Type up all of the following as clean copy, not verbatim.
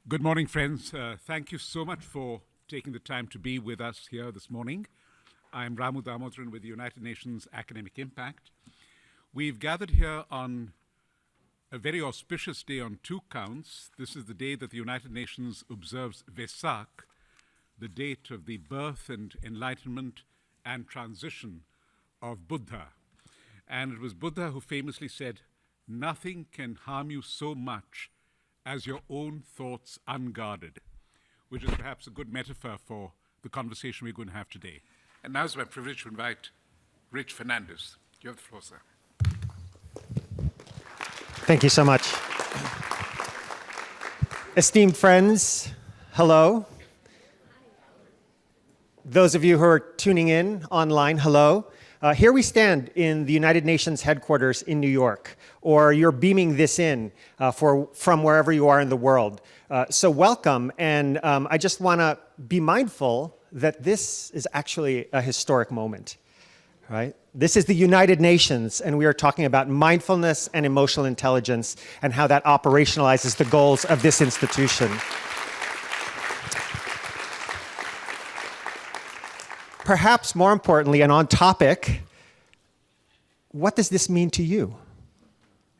Good morning, friends. Thank you so much for taking the time to be with us here this morning. I'm Ramu Damodran with the United Nations Academic Impact. We've gathered here on a very auspicious day on two counts. This is the day that the United Nations observes Vesak, the date of the birth and enlightenment and transition of Buddha. And it was Buddha who famously said, "Nothing can harm you so much as your own thoughts unguarded," which is perhaps a good metaphor for the conversation we're going to have today. And now it's my privilege to invite Rich Fernandez. You have the floor, sir. Thank you so much. Esteemed friends, hello. Those of you who are tuning in online, hello. Here we stand in the United Nations headquarters in New York, or you're beaming this in from wherever you are in the world. So welcome, and I just want to be mindful that this is actually a historic moment, right? This is the United Nations, and we are talking about mindfulness and emotional intelligence and how that operationalizes the goals of this institution. Perhaps more importantly and on topic, what does this mean to you?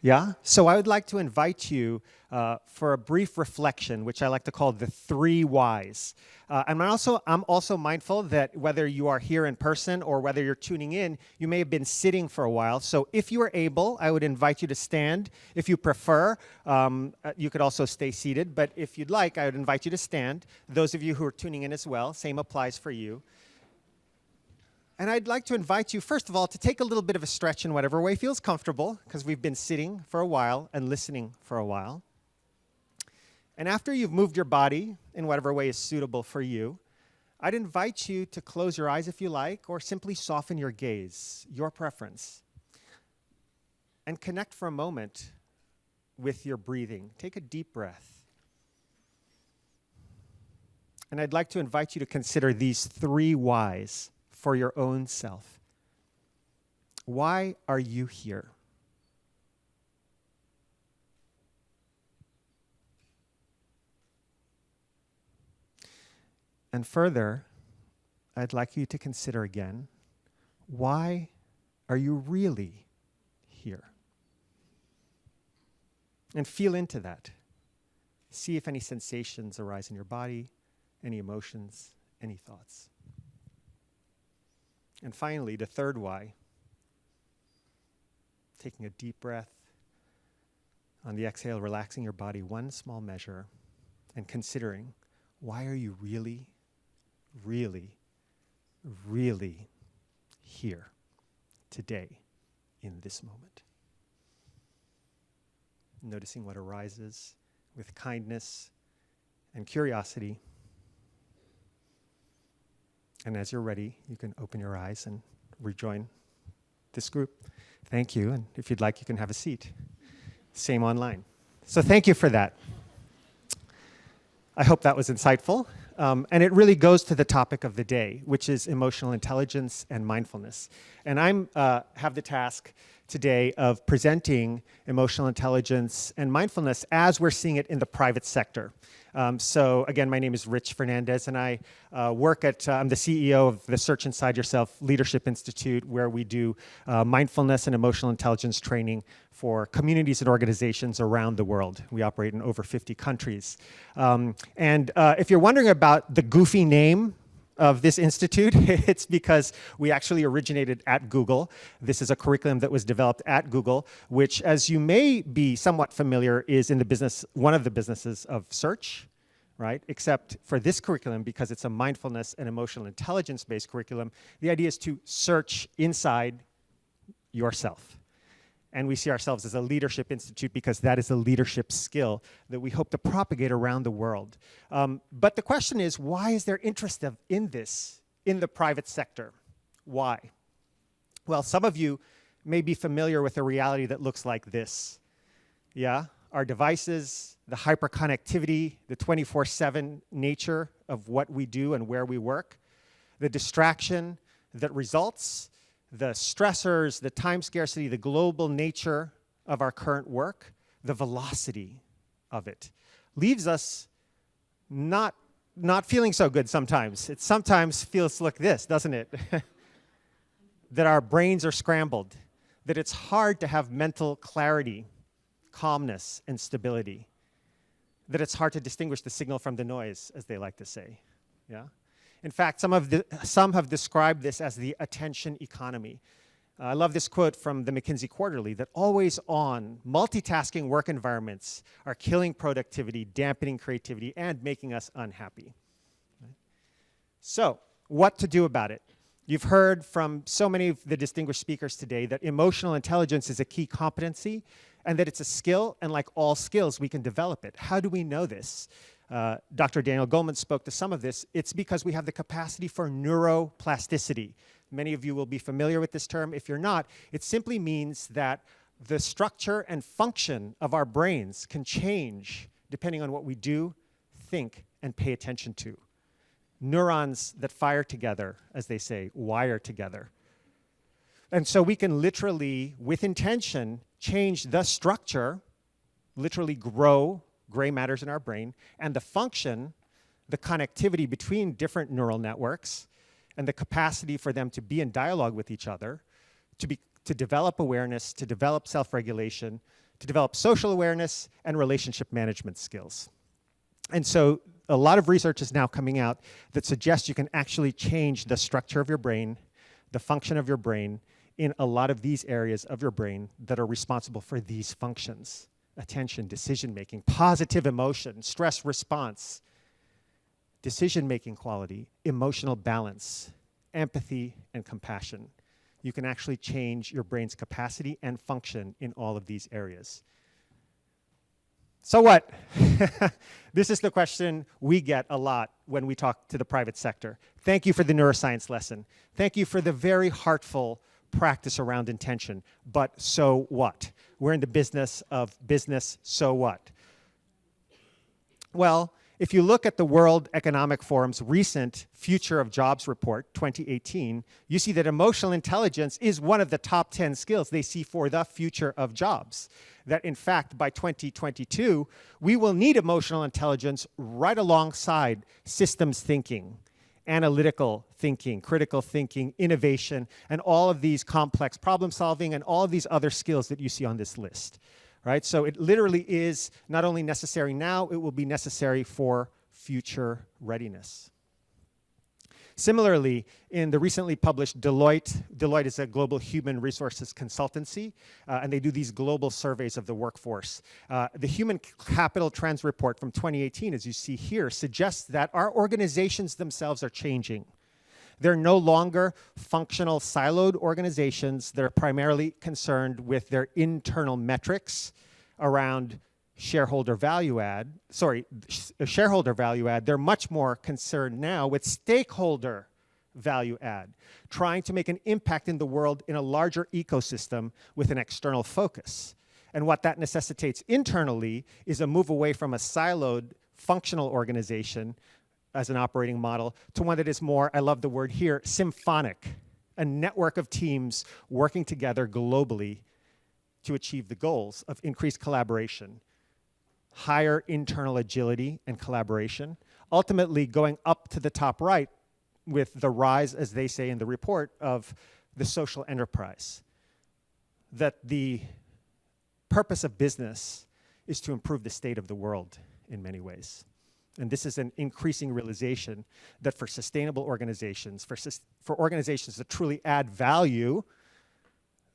Yeah? So I would like to invite you for a brief reflection, which I like to call the 3 whys. I'm also mindful that whether you are here in person or whether you're tuning in, you may have been sitting for a while. So if you are able, I would invite you to stand. If you prefer, you could also stay seated. But if you'd like, I would invite you to stand. Those of you who are tuning in as well, same applies for you. And I'd like to invite you, first of all, to take a little bit of a stretch in whatever way feels comfortable, because we've been sitting for a while and listening for a while. And after you've moved your body in whatever way is suitable for you, I'd invite you to close your eyes if you like, or simply soften your gaze, your preference, and connect for a moment with your breathing. Take a deep breath. And I'd like to invite you to consider these 3 whys for your own self. Why are you here? And further, I'd like you to consider again, why are you really here? And feel into that. See if any sensations arise in your body, any emotions, any thoughts. And finally, the 3rd why, taking a deep breath. On the exhale, relaxing your body one small measure and considering, why are you really, really, really here today in this moment? Noticing what arises with kindness and curiosity. And as you're ready, you can open your eyes and rejoin this group. Thank you. And if you'd like, you can have a seat. Same online. So thank you for that. I hope that was insightful. And it really goes to the topic of the day, which is emotional intelligence and mindfulness. And I have the task today of presenting emotional intelligence and mindfulness as we're seeing it in the private sector. So again, my name is Rich Fernandez, and I work at, I'm the CEO of the Search Inside Yourself Leadership Institute, where we do mindfulness and emotional intelligence training for communities and organizations around the world. We operate in over 50 countries. And if you're wondering about the goofy name of this institute, it's because we actually originated at Google. This is a curriculum that was developed at Google, which, as you may be somewhat familiar, is in the business, one of the businesses of search, right? Except for this curriculum, because it's a mindfulness and emotional intelligence-based curriculum, the idea is to search inside yourself. And we see ourselves as a leadership institute because that is a leadership skill that we hope to propagate around the world. But the question is, why is there interest in this in the private sector? Why? Well, some of you may be familiar with a reality that looks like this. Yeah, our devices, the hyperconnectivity, the 24/7 nature of what we do and where we work, the distraction that results, the stressors, the time scarcity, the global nature of our current work, the velocity of it, leaves us not feeling so good sometimes. It sometimes feels like this, doesn't it? That our brains are scrambled, that it's hard to have mental clarity, calmness, and stability, that it's hard to distinguish the signal from the noise, as they like to say. Yeah? In fact, some have described this as the attention economy. I love this quote from the McKinsey Quarterly, that always on, multitasking work environments are killing productivity, dampening creativity, and making us unhappy. So, what to do about it? You've heard from so many of the distinguished speakers today that emotional intelligence is a key competency and that it's a skill, and like all skills, we can develop it. How do we know this? Dr. Daniel Goleman spoke to some of this. It's because we have the capacity for neuroplasticity. Many of you will be familiar with this term. If you're not, it simply means that the structure and function of our brains can change depending on what we do, think, and pay attention to. Neurons that fire together, as they say, wire together. And so we can literally, with intention, change the structure, literally grow gray matters in our brain, and the function, the connectivity between different neural networks, and the capacity for them to be in dialogue with each other, to develop awareness, to develop self-regulation, to develop social awareness and relationship management skills. And so a lot of research is now coming out that suggests you can actually change the structure of your brain, the function of your brain, in a lot of these areas of your brain that are responsible for these functions: attention, decision-making, positive emotion, stress response, decision-making quality, emotional balance, empathy, and compassion. You can actually change your brain's capacity and function in all of these areas. So what? This is the question we get a lot when we talk to the private sector. Thank you for the neuroscience lesson. Thank you for the very heartful practice around intention. But so what? We're in the business of business, so what? Well, if you look at the World Economic Forum's recent Future of Jobs report, 2018, you see that emotional intelligence is one of the top 10 skills they see for the future of jobs. That in fact, by 2022, we will need emotional intelligence right alongside systems thinking, analytical thinking, critical thinking, innovation, and all of these complex problem solving and all of these other skills that you see on this list. Right? So it literally is not only necessary now, it will be necessary for future readiness. Similarly, in the recently published Deloitte is a global human resources consultancy, and they do these global surveys of the workforce. The Human Capital Trends Report from 2018, as you see here, suggests that our organizations themselves are changing. They're no longer functional siloed organizations. They're primarily concerned with their internal metrics around shareholder value add. They're much more concerned now with stakeholder value add, trying to make an impact in the world in a larger ecosystem with an external focus. And what that necessitates internally is a move away from a siloed functional organization as an operating model to one that is more, I love the word here, symphonic, a network of teams working together globally to achieve the goals of increased collaboration, higher internal agility and collaboration, ultimately going up to the top right with the rise, as they say in the report, of the social enterprise. That the purpose of business is to improve the state of the world in many ways. And this is an increasing realization that for sustainable organizations, for organizations that truly add value,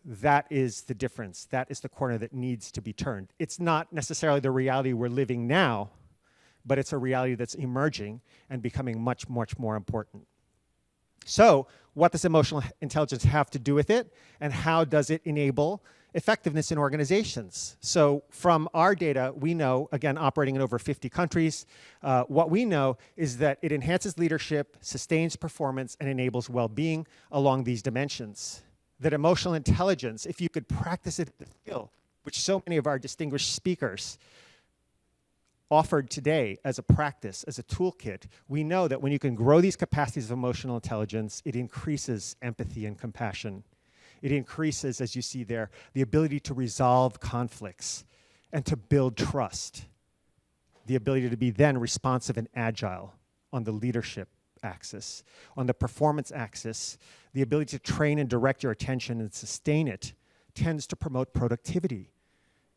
that is the difference. That is the corner that needs to be turned. It's not necessarily the reality we're living now, but it's a reality that's emerging and becoming much, much more important. So, what does emotional intelligence have to do with it? And how does it enable effectiveness in organizations? So from our data, we know, again, operating in over 50 countries, what we know is that it enhances leadership, sustains performance, and enables well-being along these dimensions. That emotional intelligence, if you could practice it as a skill, which so many of our distinguished speakers offered today as a practice, as a toolkit, we know that when you can grow these capacities of emotional intelligence, it increases empathy and compassion. It increases, as you see there, the ability to resolve conflicts and to build trust. the ability to be then responsive and agile on the leadership axis. On the performance axis, the ability to train and direct your attention and sustain it tends to promote productivity,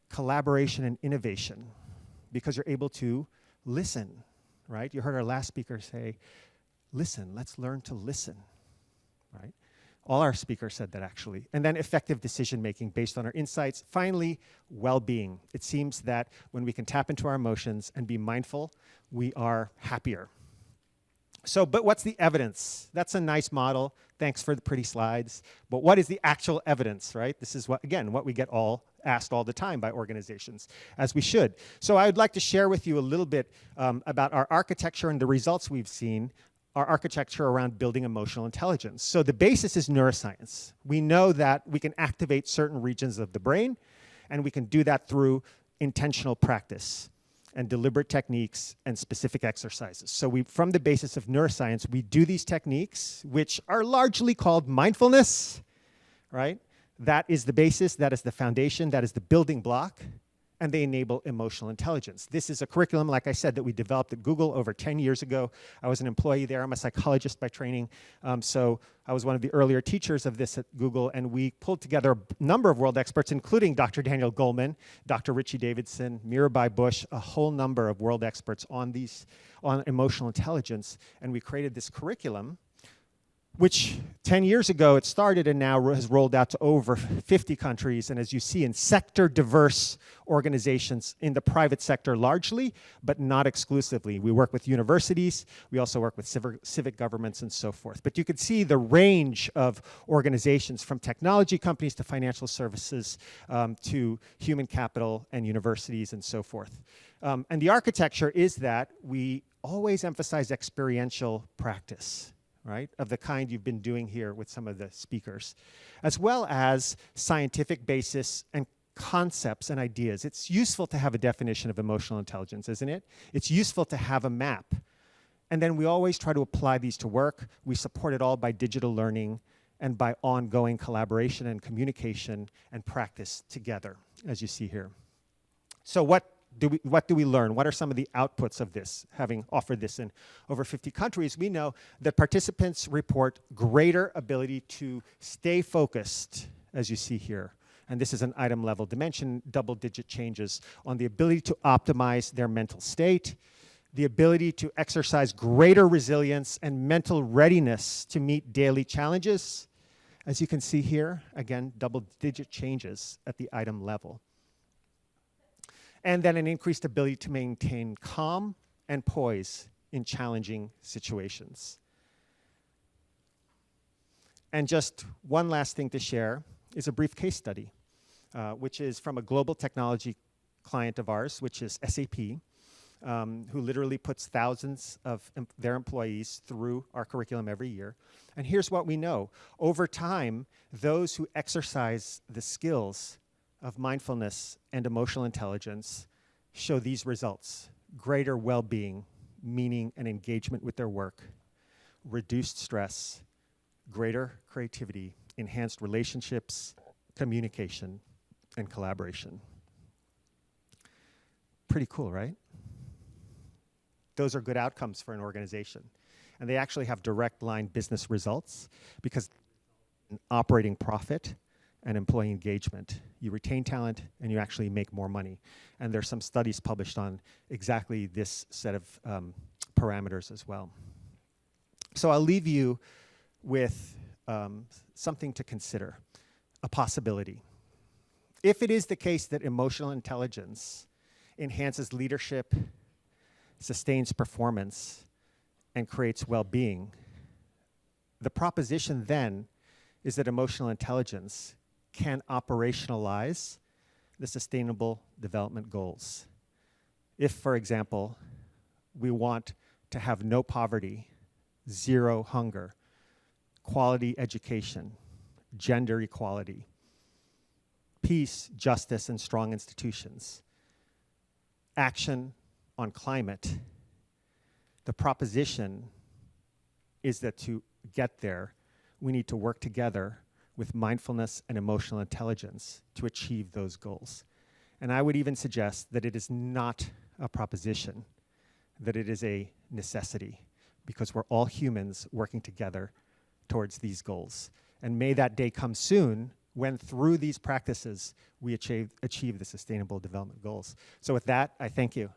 collaboration, and innovation, because you're able to listen, right? You heard our last speaker say, listen, let's learn to listen, right? All our speakers said that, actually. And then effective decision-making based on our insights. Finally, well-being. It seems that when we can tap into our emotions and be mindful, we are happier. So, but what's the evidence? That's a nice model. Thanks for the pretty slides. But what is the actual evidence, right? This is, what again, what we get asked all the time by organizations, as we should. So I would like to share with you a little bit about our architecture and the results we've seen, our architecture around building emotional intelligence. So the basis is neuroscience. We know that we can activate certain regions of the brain, and we can do that through intentional practice and deliberate techniques and specific exercises. So from the basis of neuroscience, we do these techniques, which are largely called mindfulness, right? That is the basis, that is the foundation, that is the building block, and they enable emotional intelligence. This is a curriculum, like I said, that we developed at Google over 10 years ago. I was an employee there. I'm a psychologist by training. So I was one of the earlier teachers of this at Google, and we pulled together a number of world experts, including Dr. Daniel Goleman, Dr. Richie Davidson, Mirabai Bush, a whole number of world experts on emotional intelligence, and we created this curriculum, which 10 years ago it started and now has rolled out to over 50 countries, and as you see, in sector-diverse organizations in the private sector largely, but not exclusively. We work with universities, we also work with civic governments and so forth. But you can see the range of organizations, from technology companies to financial services to human capital and universities and so forth. And the architecture is that we always emphasize experiential practice, right, of the kind you've been doing here with some of the speakers, as well as scientific basis and concepts and ideas. It's useful to have a definition of emotional intelligence, isn't it? It's useful to have a map. And then we always try to apply these to work. We support it all by digital learning and by ongoing collaboration and communication and practice together, as you see here. So what do we learn? What are some of the outputs of this? Having offered this in over 50 countries, we know that participants report greater ability to stay focused, as you see here. And this is an item level dimension, double-digit changes on the ability to optimize their mental state, the ability to exercise greater resilience and mental readiness to meet daily challenges. As you can see here, again, double-digit changes at the item level. And then an increased ability to maintain calm and poise in challenging situations. And just one last thing to share is a brief case study, which is from a global technology client of ours, which is SAP, who literally puts thousands of their employees through our curriculum every year. And here's what we know. Over time, those who exercise the skills of mindfulness and emotional intelligence show these results: greater well-being, meaning and engagement with their work, reduced stress, greater creativity, enhanced relationships, communication, and collaboration. Pretty cool, right? Those are good outcomes for an organization. And they actually have direct line business results, because operating profit and employee engagement. You retain talent and you actually make more money. And there's some studies published on exactly this set of parameters as well. So I'll leave you with something to consider, a possibility. If it is the case that emotional intelligence enhances leadership, sustains performance, and creates well-being, the proposition then is that emotional intelligence can operationalize the Sustainable Development Goals. If, for example, we want to have no poverty, zero hunger, quality education, gender equality, peace, justice, and strong institutions, action on climate, the proposition is that to get there, we need to work together with mindfulness and emotional intelligence to achieve those goals. And I would even suggest that it is not a proposition, that it is a necessity, because we're all humans working together towards these goals. And may that day come soon when through these practices we achieve the Sustainable Development Goals. So with that, I thank you.